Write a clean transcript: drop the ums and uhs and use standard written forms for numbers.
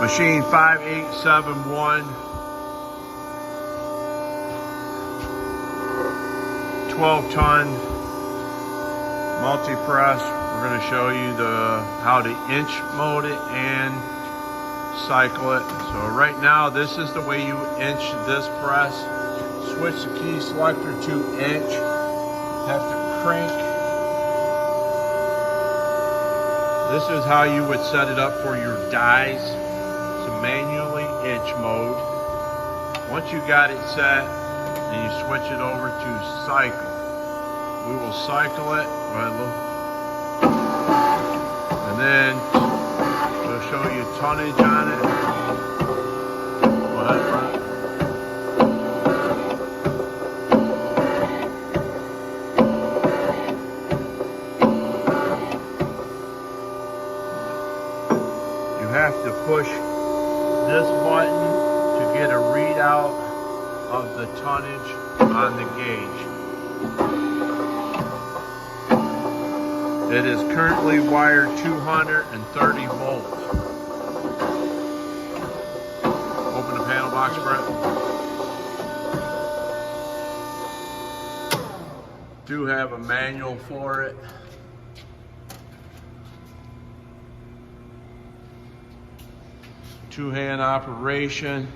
Machine 5871. 12-ton multi-press. We're going to show you how to inch mode it and cycle it. So right now, this is the way you inch this press. Switch the key selector to inch. Have to crank. This is how you would set it up for your dies. It's a manually inch mode. Once you got it set, and you switch it over to cycle. We will cycle it, and then we'll show you tonnage on it. You have to push this button to get a readout of the tonnage on the gauge. It is currently wired 230 volts. Open the panel box, Brett. Do have a manual for it. Two-hand operation.